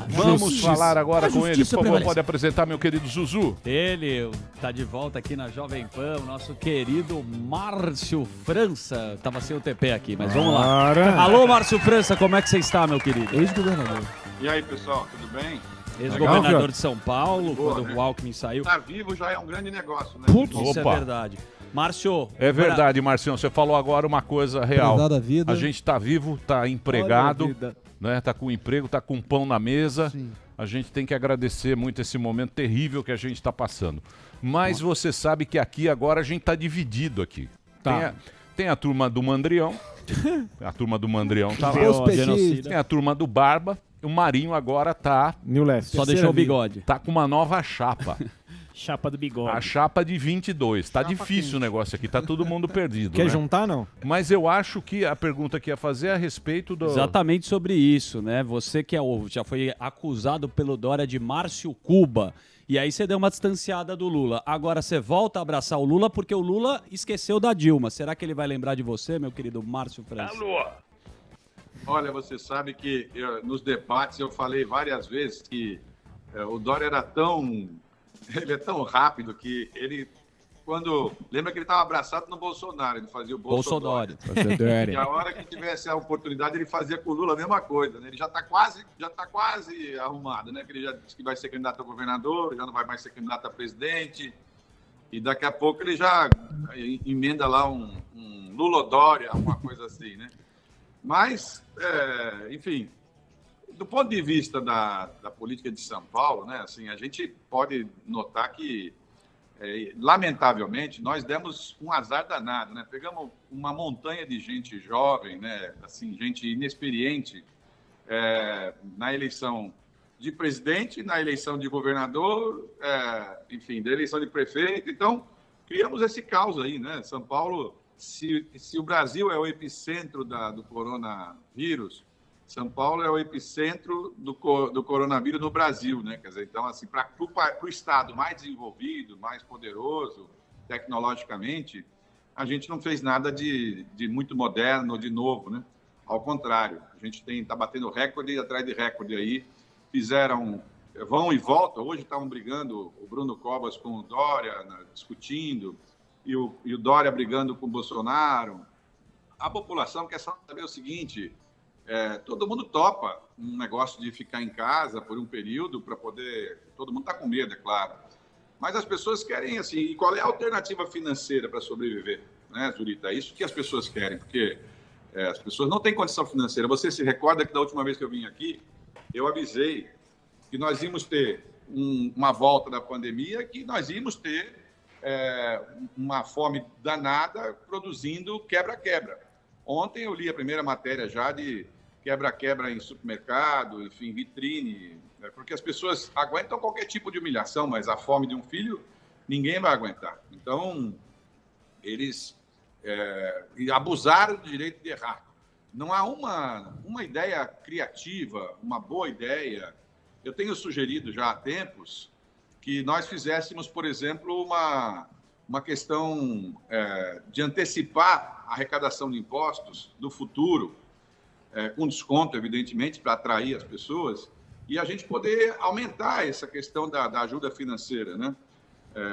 Vamos falar agora com ele. Por favor, prevalece. pode apresentar meu querido Zuzu. Ele tá de volta aqui na Jovem Pan, o nosso querido Márcio França. Tava sem o TP aqui, mas vamos lá. Alô, Márcio França, como é que você está, meu querido? Ex-governador. E aí, pessoal, tudo bem? Ex-governador de São Paulo, quando o Alckmin saiu. Tá vivo já é um grande negócio, né? Isso é verdade. Márcio. É verdade, Marcião. Você falou agora uma coisa real. Prezar da vida. A gente tá vivo, tá empregado, Olha a vida. né? Tá com emprego, tá com pão na mesa. Sim. A gente tem que agradecer muito esse momento terrível que a gente está passando. Mas você sabe que aqui agora a gente tá dividido aqui. Tá. Tem a turma do Mandrião. A turma do Mandrião tá lá. Os petistas. Tem a turma do Barba. O Marinho agora tá... New Leste. Só deixou o bigode. Tá com uma nova chapa. Chapa do bigode. A chapa de 22. Tá difícil o negócio aqui, tá todo mundo perdido. Quer né? juntar, não? Mas eu acho que a pergunta que ia fazer é a respeito do... Exatamente sobre isso, né? Você que já foi acusado pelo Dória de Márcio Cuba. E aí você deu uma distanciada do Lula. Agora você volta a abraçar o Lula porque o Lula esqueceu da Dilma. Será que ele vai lembrar de você, meu querido Márcio França? Olha, você sabe que nos debates eu falei várias vezes que o Dória era ele é tão rápido que ele, lembra que ele estava abraçado no Bolsonaro, ele fazia o Bolsonaro. E a hora que tivesse a oportunidade, ele fazia com o Lula a mesma coisa, né? Ele já está quase arrumado, né? Que ele já disse que vai ser candidato a governador, já não vai mais ser candidato a presidente, e daqui a pouco ele já emenda lá um Lula-Dória, uma coisa assim, né? Mas, enfim, do ponto de vista da política de São Paulo, né, assim, a gente pode notar que, lamentavelmente, nós demos um azar danado, né? Pegamos uma montanha de gente jovem, né, assim, gente inexperiente na eleição de presidente, na eleição de governador, enfim, da eleição de prefeito. Então, criamos esse caos aí, né? São Paulo... Se o Brasil é o epicentro do coronavírus, São Paulo é o epicentro do coronavírus no Brasil, né? Quer dizer, então, assim, para o Estado mais desenvolvido, mais poderoso, tecnologicamente, a gente não fez nada de muito moderno, de novo, né? Ao contrário, a gente está batendo recorde atrás de recorde aí. Vão e voltam. Hoje estavam brigando o Bruno Covas com o Dória, discutindo, e o Dória brigando com o Bolsonaro. A população quer saber o seguinte: todo mundo topa um negócio de ficar em casa por um período para poder... Todo mundo está com medo, é claro. Mas as pessoas querem, assim... E qual é a alternativa financeira para sobreviver, né, Zurita? É isso que as pessoas querem, porque as pessoas não têm condição financeira. Você se recorda que da última vez que eu vim aqui, eu avisei que nós íamos ter uma volta da pandemia, que nós íamos ter uma fome danada produzindo quebra-quebra. Ontem eu li a primeira matéria já de quebra-quebra em supermercado, enfim, vitrine, porque as pessoas aguentam qualquer tipo de humilhação, mas a fome de um filho ninguém vai aguentar. Então, eles abusaram do direito de errar. Não há uma ideia criativa, uma boa ideia. Eu tenho sugerido já há tempos que nós fizéssemos, por exemplo, uma questão de antecipar a arrecadação de impostos do futuro, com desconto, evidentemente, para atrair as pessoas, e a gente poder aumentar essa questão da ajuda financeira, né?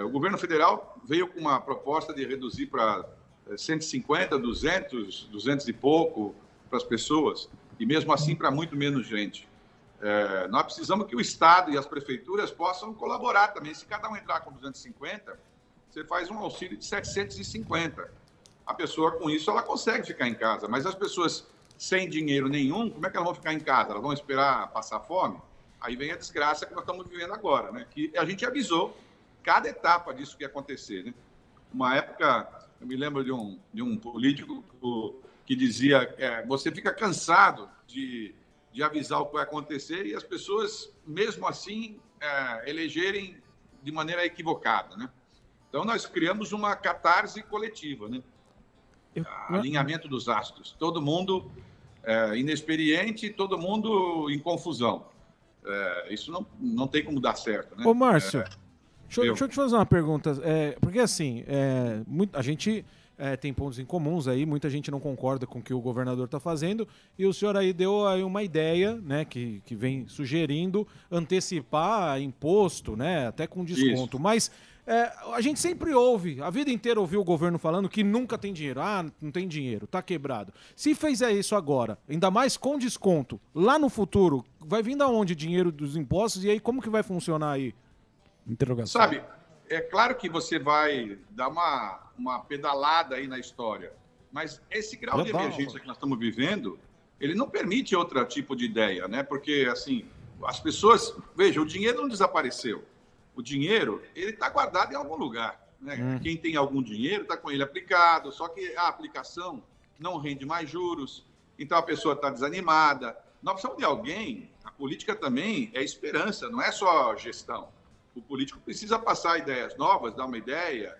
O governo federal veio com uma proposta de reduzir para 150, 200 e pouco para as pessoas, e mesmo assim para muito menos gente. Nós precisamos que o Estado e as prefeituras possam colaborar também. Se cada um entrar com 250, você faz um auxílio de 750. A pessoa, com isso, ela consegue ficar em casa. Mas as pessoas sem dinheiro nenhum, como é que elas vão ficar em casa? Elas vão esperar passar fome? Aí vem a desgraça que nós estamos vivendo agora, né? Que a gente avisou cada etapa disso que ia acontecer, né? Uma época, eu me lembro de um político que dizia você fica cansado de avisar o que vai acontecer e as pessoas, mesmo assim, elegerem de maneira equivocada, né? Então, nós criamos uma catarse coletiva, né? Alinhamento dos astros. Todo mundo inexperiente, todo mundo em confusão. Isso não tem como dar certo, né? Ô, Márcio, deixa eu te fazer uma pergunta. Porque, assim, a gente tem pontos em comuns aí, muita gente não concorda com o que o governador está fazendo, e o senhor aí deu aí uma ideia, né, que vem sugerindo antecipar imposto, né, até com desconto. Isso. Mas a gente sempre ouve, a vida inteira ouviu o governo falando que nunca tem dinheiro. Não tem dinheiro, tá quebrado. Se fizer isso agora, ainda mais com desconto, lá no futuro, vai vir da onde dinheiro dos impostos? E aí como que vai funcionar aí? Interrogação. Sabe, é claro que você vai dar uma pedalada aí na história, mas esse grau de emergência que nós estamos vivendo, ele não permite outro tipo de ideia, né? Porque, assim, as pessoas... Veja, o dinheiro não desapareceu. O dinheiro, ele está guardado em algum lugar, né? Quem tem algum dinheiro está com ele aplicado, só que a aplicação não rende mais juros, então a pessoa está desanimada. Nós precisamos de alguém, a política também é esperança, não é só gestão. O político precisa passar ideias novas, dar uma ideia,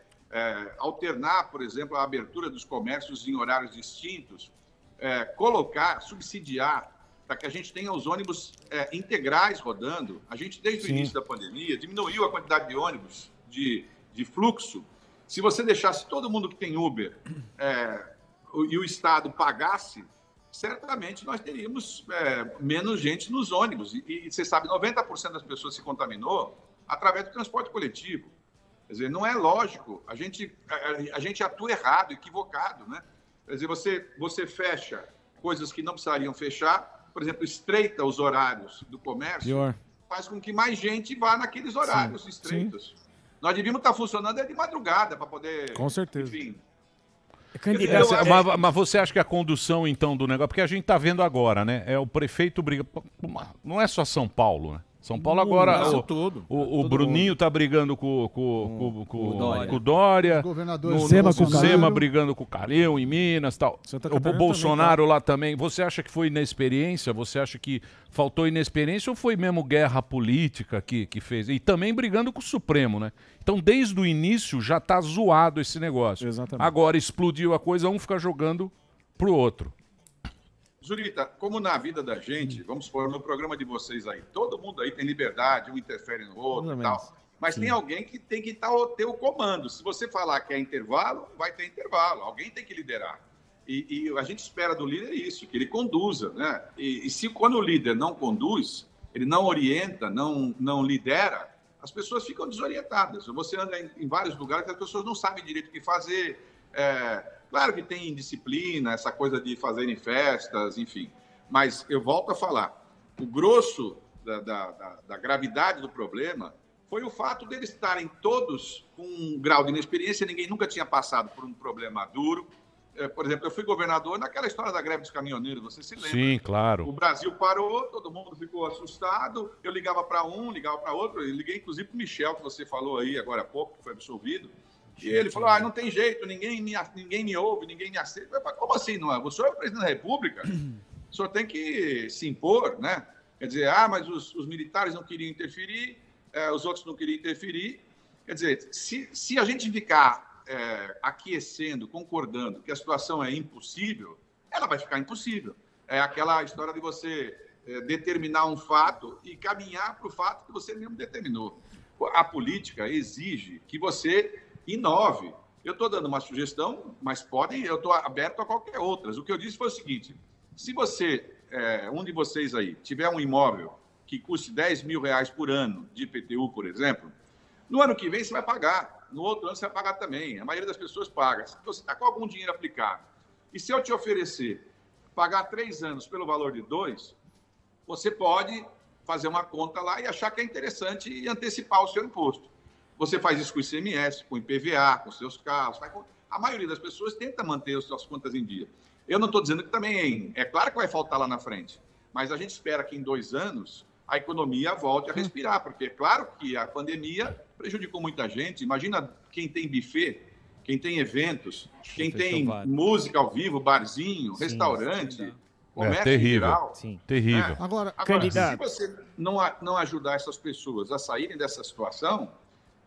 alternar, por exemplo, a abertura dos comércios em horários distintos, colocar, subsidiar, para que a gente tenha os ônibus integrais rodando. A gente, desde o início da pandemia, diminuiu a quantidade de ônibus de fluxo. Se você deixasse todo mundo que tem Uber e o Estado pagasse, certamente nós teríamos menos gente nos ônibus. E você sabe, 90% das pessoas se contaminou através do transporte coletivo. Quer dizer, não é lógico. A gente atua errado, equivocado, né? Quer dizer, você fecha coisas que não precisariam fechar, por exemplo, estreita os horários do comércio, faz com que mais gente vá naqueles horários estreitos. Sim. Nós devíamos estar funcionando de madrugada para poder... Com certeza. Enfim. Mas você acha que a condução, então, do negócio... Porque a gente está vendo agora, né? O prefeito briga... Não é só São Paulo, né? São Paulo agora, o Bruninho está brigando com o Dória, o Zema brigando com o Calil em Minas, tal. O Bolsonaro também, lá também. Você acha que foi inexperiência? Você acha que faltou inexperiência ou foi mesmo guerra política que fez? E também brigando com o Supremo, né? Então, desde o início já está zoado esse negócio. Exatamente. Agora explodiu a coisa, um fica jogando pro outro. Zurita, como na vida da gente, vamos supor, no programa de vocês aí, todo mundo aí tem liberdade, um interfere no outro e tal, mas tem alguém que tem que ter o comando. Se você falar que é intervalo, vai ter intervalo, alguém tem que liderar. E a gente espera do líder isso, que ele conduza, né? E se quando o líder não conduz, ele não orienta, não lidera, as pessoas ficam desorientadas. Você anda em vários lugares que as pessoas não sabem direito o que fazer. Claro que tem indisciplina, essa coisa de fazerem festas, enfim. Mas eu volto a falar, o grosso da gravidade do problema foi o fato deles estarem todos com um grau de inexperiência, ninguém nunca tinha passado por um problema duro. Por exemplo, eu fui governador naquela história da greve dos caminhoneiros, você se lembra? Sim, claro. O Brasil parou, todo mundo ficou assustado, eu ligava para um, ligava para outro, eu liguei inclusive para o Michel, que você falou aí agora há pouco, que foi absolvido, e ele falou, não tem jeito, ninguém me ouve, ninguém me aceita. Eu falei, como assim, não é? O senhor é o presidente da República, o senhor tem que se impor, né? Quer dizer, mas os militares não queriam interferir, os outros não queriam interferir. Quer dizer, se a gente ficar aquecendo, concordando que a situação é impossível, ela vai ficar impossível. É aquela história de você determinar um fato e caminhar para o fato que você mesmo determinou. A política exige que você inove. Eu estou dando uma sugestão, mas eu estou aberto a qualquer outra. O que eu disse foi o seguinte, se você, um de vocês aí, tiver um imóvel que custe R$10 mil por ano de IPTU, por exemplo, no ano que vem você vai pagar, no outro ano você vai pagar também. A maioria das pessoas paga. Se você está com algum dinheiro aplicado, e se eu te oferecer pagar 3 anos pelo valor de 2, você pode fazer uma conta lá e achar que é interessante e antecipar o seu imposto. Você faz isso com o ICMS, com o IPVA, com seus carros. A maioria das pessoas tenta manter as suas contas em dia. Eu não estou dizendo que também é claro que vai faltar lá na frente, mas a gente espera que em 2 anos a economia volte a respirar, porque é claro que a pandemia prejudicou muita gente. Imagina quem tem buffet, quem tem eventos, quem tem música ao vivo, barzinho, restaurante, comércio terrível, geral. Terrível. Agora, se você não ajudar essas pessoas a saírem dessa situação,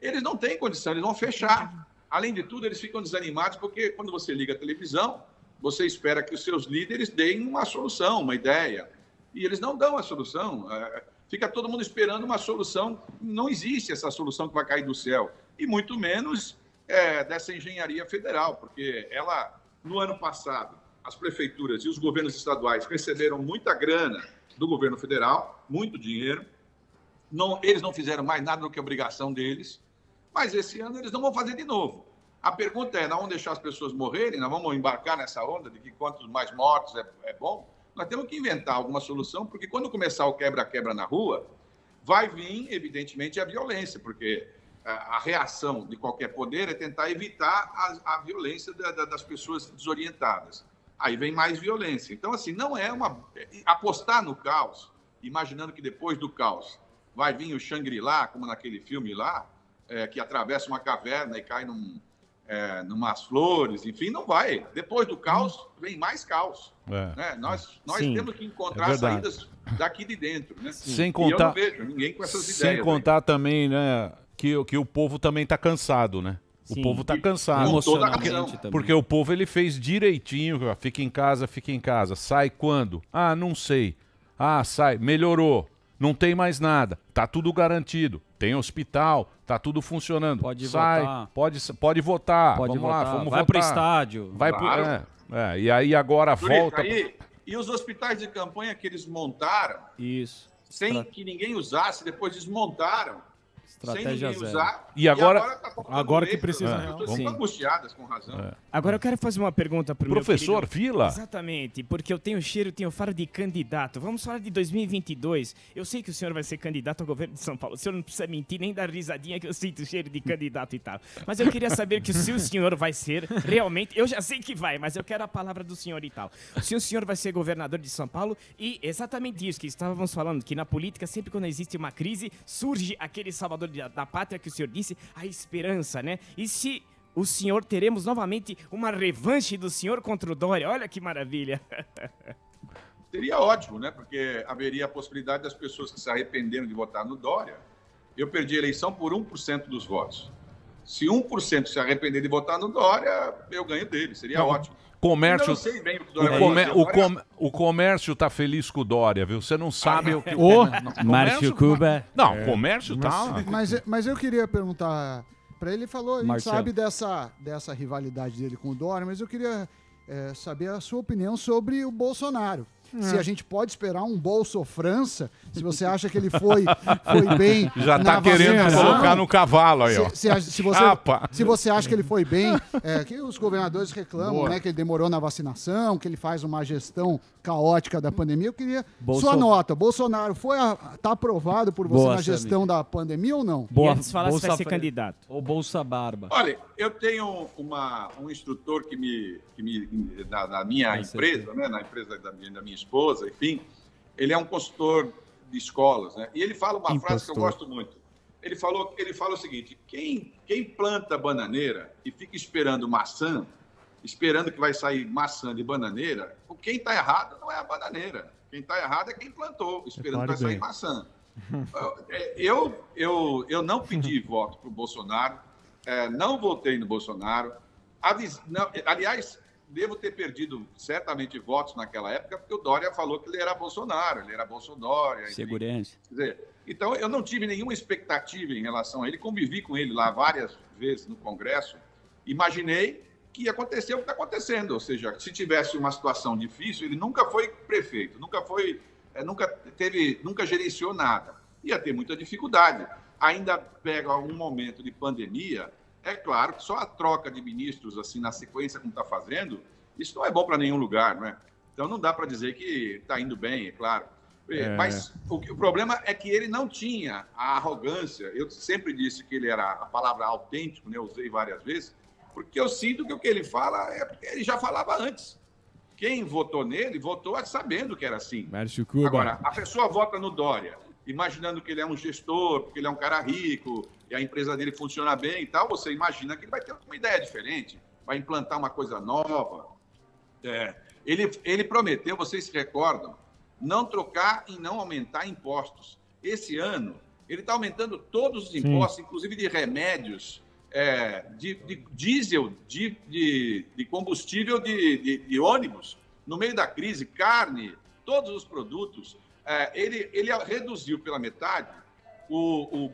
eles não têm condição, eles vão fechar. Além de tudo, eles ficam desanimados porque quando você liga a televisão, você espera que os seus líderes deem uma solução, uma ideia. E eles não dão a solução. Fica todo mundo esperando uma solução. Não existe essa solução que vai cair do céu. E muito menos dessa engenharia federal, porque ela, no ano passado, as prefeituras e os governos estaduais receberam muita grana do governo federal, muito dinheiro. Eles não fizeram mais nada do que a obrigação deles, mas esse ano eles não vão fazer de novo. A pergunta é, nós vamos deixar as pessoas morrerem? Nós vamos embarcar nessa onda de que quantos mais mortos é bom? Nós temos que inventar alguma solução, porque quando começar o quebra-quebra na rua, vai vir, evidentemente, a violência, porque a reação de qualquer poder é tentar evitar a violência das pessoas desorientadas. Aí vem mais violência. Então, assim, não é apostar no caos, imaginando que depois do caos vai vir o Shangri-La, como naquele filme lá, que atravessa uma caverna e cai numas flores, enfim, não vai. Depois do caos, vem mais caos. Né? Nós temos que encontrar saídas daqui de dentro. Né? Sem contar, e eu não vejo ninguém com essas ideias. Sem contar também, né, que o povo também está cansado, né? O povo está cansado. Porque o povo ele fez direitinho. Fica em casa. Sai quando? Ah, não sei. Ah, sai. Melhorou. Não tem mais nada. Tá tudo garantido. Tem hospital. Tá tudo funcionando. Pode votar. Pode votar. Vamos lá, vamos votar. Vai pro estádio. Vai e aí agora volta... E os hospitais de campanha que eles montaram, sem que ninguém usasse, depois desmontaram. Estratégia zero. Usar, e agora que precisa. As pessoas estão angustiadas, com razão. Agora eu quero fazer uma pergunta para o professor Vila. Exatamente, porque eu tenho faro de candidato. Vamos falar de 2022. Eu sei que o senhor vai ser candidato ao governo de São Paulo. O senhor não precisa mentir nem dar risadinha que eu sinto cheiro de candidato e tal. Mas eu queria saber que se o senhor vai ser realmente... Eu já sei que vai, mas eu quero a palavra do senhor e tal. Se o senhor vai ser governador de São Paulo e exatamente isso que estávamos falando, que na política, sempre quando existe uma crise, surge aquele salvador da pátria que o senhor disse, a esperança, né? E se o senhor teremos novamente uma revanche do senhor contra o Dória? Olha que maravilha! Seria ótimo, né? Porque haveria a possibilidade das pessoas que se arrependeram de votar no Dória. Eu perdi a eleição por 1% dos votos. Se 1% se arrepender de votar no Dória, eu ganho dele. Seria ótimo. Comércio, eu não sei bem o que o Dória o comércio tá feliz com o Dória, viu? Você não sabe o que... Márcio Cuba. Não, o comércio tá... Mas eu queria perguntar para ele, falou, a gente sabe dessa rivalidade dele com o Dória, mas eu queria saber a sua opinião sobre o Bolsonaro. Se a gente pode esperar um Bolso França, se você acha que ele foi bem. Já tá querendo colocar no cavalo aí, ó. Se você acha que ele foi bem, que os governadores reclamam, né, que ele demorou na vacinação, que ele faz uma gestão caótica da pandemia. Eu queria sua nota. Bolsonaro tá aprovado por você na gestão da pandemia ou não? E antes de falar se vai ser candidato. Ou Bolsa Barba. Olha, eu tenho um instrutor na minha empresa, né, na empresa da minha esposa, enfim, ele é um consultor de escolas, né? E ele fala uma frase que eu gosto muito. Ele fala o seguinte: quem planta bananeira e fica esperando maçã, esperando que vai sair maçã de bananeira, quem está errado não é a bananeira. Quem está errado é quem plantou, esperando que vai sair maçã. Eu não pedi voto para o Bolsonaro, não votei no Bolsonaro. Aliás, devo ter perdido certamente votos naquela época, porque o Dória falou que ele era Bolsonaro, ele era Bolsonaro. Segurança. Quer dizer, então, eu não tive nenhuma expectativa em relação a ele, convivi com ele lá várias vezes no Congresso, imaginei que ia acontecer o que está acontecendo, ou seja, se tivesse uma situação difícil, ele nunca foi prefeito, nunca gerenciou nada, ia ter muita dificuldade. Ainda pega um momento de pandemia. É claro que só a troca de ministros, assim, na sequência como está fazendo, isso não é bom para nenhum lugar, não é? Então não dá para dizer que está indo bem, é claro. Mas o problema é que ele não tinha a arrogância. Eu sempre disse que ele era a palavra autêntico, né? Eu usei várias vezes, porque eu sinto que o que ele fala ele já falava antes. Quem votou nele, votou sabendo que era assim. Márcio Cuba. Agora, a pessoa vota no Dória, imaginando que ele é um gestor, porque ele é um cara rico, e a empresa dele funciona bem e tal, você imagina que ele vai ter uma ideia diferente, vai implantar uma coisa nova. Ele prometeu, vocês se recordam, não trocar e não aumentar impostos. Esse ano, ele está aumentando todos os impostos, inclusive de remédios, de diesel, de combustível de ônibus, no meio da crise, carne, todos os produtos. Ele reduziu pela metade o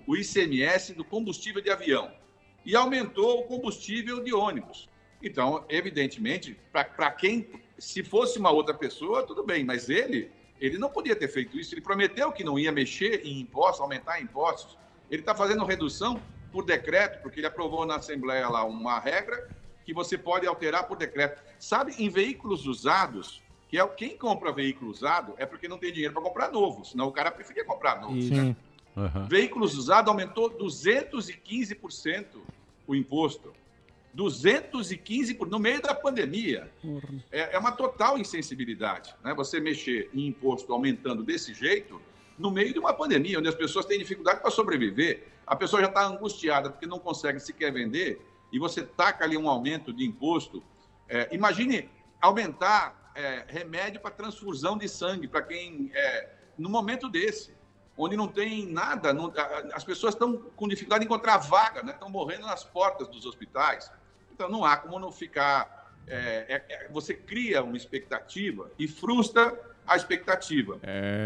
ICMS do combustível de avião. e aumentou o combustível de ônibus. Então, evidentemente, para quem, se fosse uma outra pessoa, tudo bem, mas ele não podia ter feito isso. Ele prometeu que não ia mexer em impostos, aumentar impostos. Ele está fazendo redução por decreto, porque ele aprovou na Assembleia lá uma regra que você pode alterar por decreto. Sabe, em veículos usados, que é quem compra veículo usado é porque não tem dinheiro para comprar novo, senão o cara preferia comprar novo. Né? Uhum. Veículos usados aumentou 215% o imposto. 215% no meio da pandemia. É uma total insensibilidade, né? Você mexer em imposto aumentando desse jeito no meio de uma pandemia, onde as pessoas têm dificuldade para sobreviver. A pessoa já está angustiada porque não consegue sequer vender e você taca ali um aumento de imposto. Imagine aumentar remédio para transfusão de sangue para quem, no momento desse, onde não tem nada, as pessoas estão com dificuldade de encontrar vaga, né? Estão morrendo nas portas dos hospitais. Então, não há como não ficar... você cria uma expectativa e frustra a expectativa.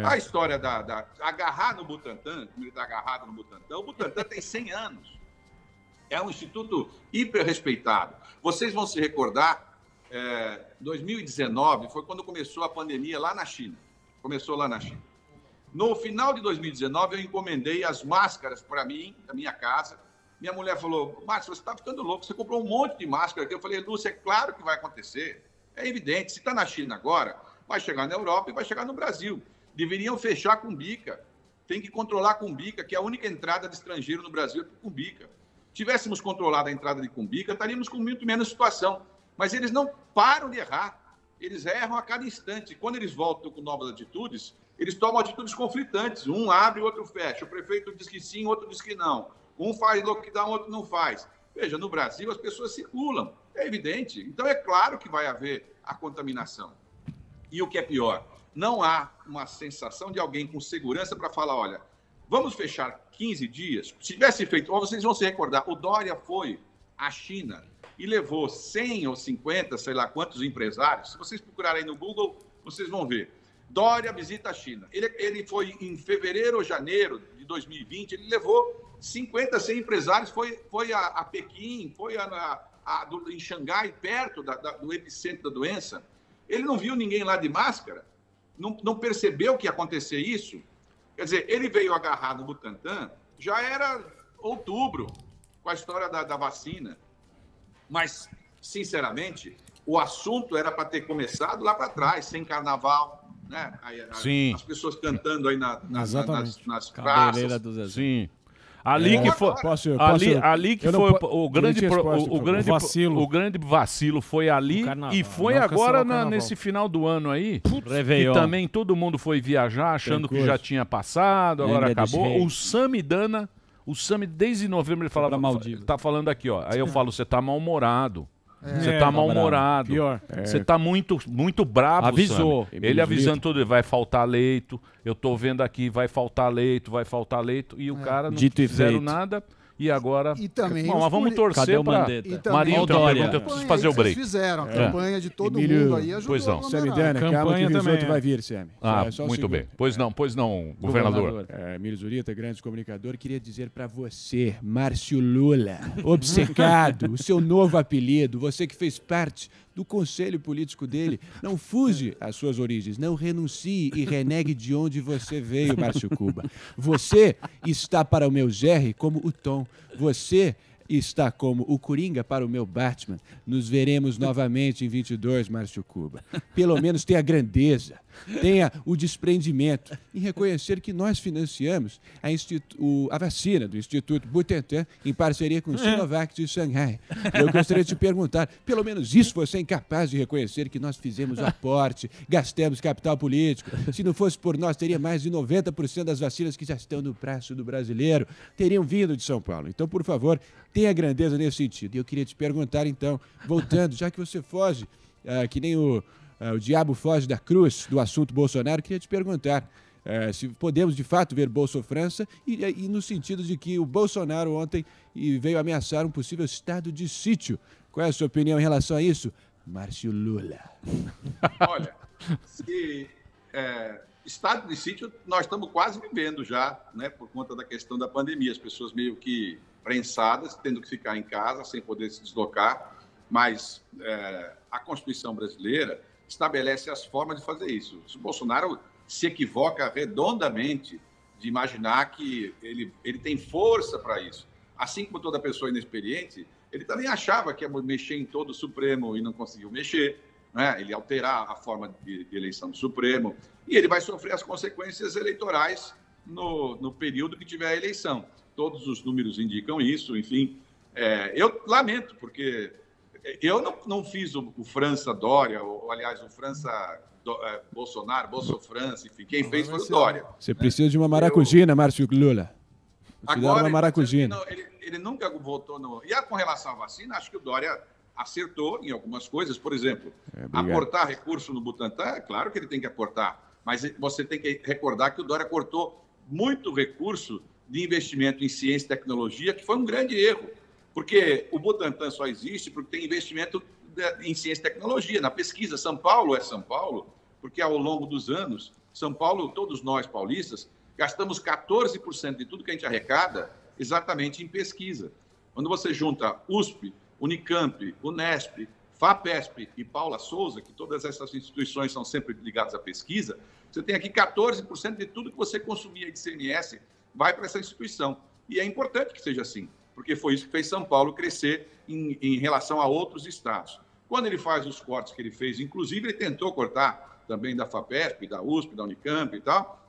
A história da agarrar no Butantan, como ele está agarrado no Butantan, o Butantan tem 100 anos. É um instituto hiper respeitado. Vocês vão se recordar, 2019 foi quando começou a pandemia lá na China. Começou lá na China. No final de 2019, eu encomendei as máscaras para mim, da minha casa. Minha mulher falou, Márcio, você está ficando louco, você comprou um monte de máscara aqui. Eu falei, Lúcia, é claro que vai acontecer. É evidente, se está na China agora, vai chegar na Europa e vai chegar no Brasil. Deveriam fechar Cumbica. Tem que controlar Cumbica, que é a única entrada de estrangeiro no Brasil é por Cumbica. Tivéssemos controlado a entrada de Cumbica, estaríamos com muito menos situação. Mas eles não param de errar. Eles erram a cada instante. Quando eles voltam com novas atitudes, eles tomam atitudes conflitantes. Um abre, o outro fecha. O prefeito diz que sim, o outro diz que não. Um faz lockdown, o outro não faz. Veja, no Brasil as pessoas circulam. É evidente. Então é claro que vai haver a contaminação. E o que é pior, não há uma sensação de alguém com segurança para falar, olha, vamos fechar 15 dias. Se tivesse feito, vocês vão se recordar, o Dória foi à China e levou 100 ou 50, sei lá quantos empresários. Se vocês procurarem aí no Google, vocês vão ver. Dória visita a China. Ele foi em fevereiro ou janeiro de 2020, ele levou 50, 100 empresários, foi a Pequim, foi em Xangai, perto do epicentro da doença. Ele não viu ninguém lá de máscara, não percebeu que ia acontecer isso. Quer dizer, ele veio agarrar no Butantan, já era outubro, com a história da vacina. Mas, sinceramente, o assunto era para ter começado lá para trás, sem carnaval, né? As pessoas cantando aí nas praças. Sim. Ali que foi, ali que foi o grande vacilo foi ali e foi agora nesse final do ano aí, que também todo mundo foi viajar achando que já tinha passado, agora acabou. O Samidana, desde novembro ele falava, tá falando aqui, ó. Aí eu falo, você tá mal-humorado. Você tá mal-humorado. Você tá muito brabo, avisou. Ele avisando tudo, vai faltar leito. Eu tô vendo aqui, vai faltar leito. E o cara não fizeram nada. E agora... E também mas vamos torcer para... Marinho, tem uma pergunta, eu preciso fazer o break. Eles fizeram a campanha de todo mundo aí, ajudou. Pois não. Samidana, calma que o risoto vai vir, Sami. Muito bem. Pois não, governador. Emílio Zurita, grande comunicador, queria dizer para você, Márcio Lula, obcecado, o seu novo apelido, você que fez parte do conselho político dele, não fuja às suas origens, não renuncie e renegue de onde você veio, Márcio Cuba. Você está para o meu Jerry como o Tom. Você está como o Coringa para o meu Batman. Nos veremos novamente em 22, Márcio Cuba. Pelo menos tenha grandeza, tenha o desprendimento em reconhecer que nós financiamos a vacina do Instituto Butantan em parceria com o Sinovac de Xangai. Eu gostaria de te perguntar, pelo menos isso você é incapaz de reconhecer que nós fizemos o aporte, gastamos capital político. Se não fosse por nós, teria mais de 90% das vacinas que já estão no braço do brasileiro, teriam vindo de São Paulo. Então, por favor, tenha grandeza nesse sentido. E eu queria te perguntar, então, voltando, já que você foge, que nem o diabo foge da cruz do assunto Bolsonaro, queria te perguntar se podemos, de fato, ver Bolsofrança e no sentido de que o Bolsonaro ontem veio ameaçar um possível estado de sítio. Qual é a sua opinião em relação a isso, Márcio Lula? Olha, estado de sítio nós estamos quase vivendo já, né, por conta da questão da pandemia. As pessoas meio que prensadas, tendo que ficar em casa, sem poder se deslocar, mas a Constituição brasileira estabelece as formas de fazer isso. O Bolsonaro se equivoca redondamente de imaginar que ele tem força para isso. Assim como toda pessoa inexperiente, ele também achava que ia mexer em todo o Supremo e não conseguiu mexer, né? Ele alterar a forma de eleição do Supremo, e ele vai sofrer as consequências eleitorais no período que tiver a eleição. Todos os números indicam isso, enfim. Eu lamento, porque eu não fiz o França Dória, ou aliás, o França Bolsonaro, Bolsofrança, enfim, quem fez foi o Dória. Você precisa de uma maracujina, Márcio Lula. Agora, uma maracujina. Ele nunca votou no... E com relação à vacina, acho que o Dória acertou em algumas coisas. Por exemplo, aportar recurso no Butantan, é claro que ele tem que aportar, mas você tem que recordar que o Dória cortou muito recurso de investimento em ciência e tecnologia, que foi um grande erro, porque o Butantan só existe porque tem investimento em ciência e tecnologia, na pesquisa. São Paulo é São Paulo, porque ao longo dos anos, São Paulo, todos nós paulistas, gastamos 14% de tudo que a gente arrecada exatamente em pesquisa. Quando você junta USP, Unicamp, Unesp, FAPESP e Paula Souza, que todas essas instituições são sempre ligadas à pesquisa, você tem aqui 14% de tudo que você consumia de ICMS vai para essa instituição. E é importante que seja assim, porque foi isso que fez São Paulo crescer em relação a outros estados. Quando ele faz os cortes que ele fez, inclusive ele tentou cortar também da FAPESP, da USP, da Unicamp e tal,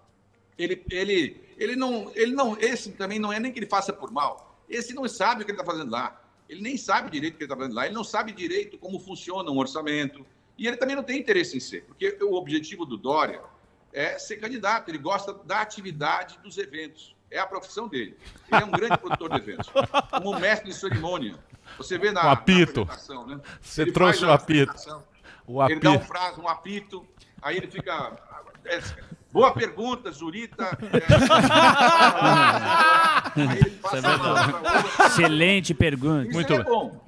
ele não, esse também não é nem que ele faça por mal, esse não sabe o que ele está fazendo lá, ele nem sabe direito o que ele está fazendo lá, ele não sabe direito como funciona um orçamento, e ele também não tem interesse em ser, porque o objetivo do Dória é ser candidato, ele gosta da atividade dos eventos, é a profissão dele, ele é um grande produtor de eventos, como mestre de cerimônia, você vê na apresentação, né? Você trouxe o apito. Ele dá um apito, aí ele fica... boa pergunta, Zurita. Excelente pergunta. Muito bom.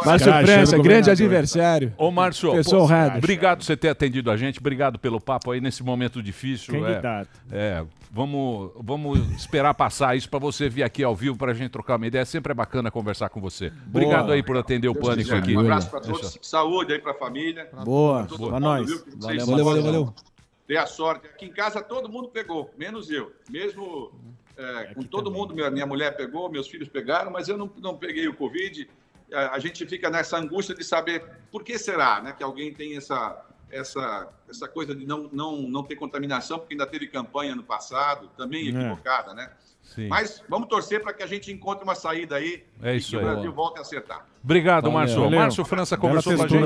Márcio França, grande adversário. Ô, Márcio, obrigado por você ter atendido a gente. Obrigado pelo papo aí nesse momento difícil. Candidato. Vamos esperar passar isso para você vir aqui ao vivo para a gente trocar uma ideia. Sempre é bacana conversar com você. Obrigado aí por atender o Pânico aqui. Um abraço para todos. Saúde aí para a família. Boa. Pra nós. Valeu. Dê a sorte. Aqui em casa todo mundo pegou, menos eu. Mesmo com todo mundo, minha mulher pegou, meus filhos pegaram, mas eu não peguei o Covid. A gente fica nessa angústia de saber por que será, né, que alguém tem essa coisa de não ter contaminação, porque ainda teve campanha no passado, também equivocada, né? Sim. Mas vamos torcer para que a gente encontre uma saída aí e que o Brasil volte a acertar. Obrigado, Márcio. Márcio França conversou com a gente.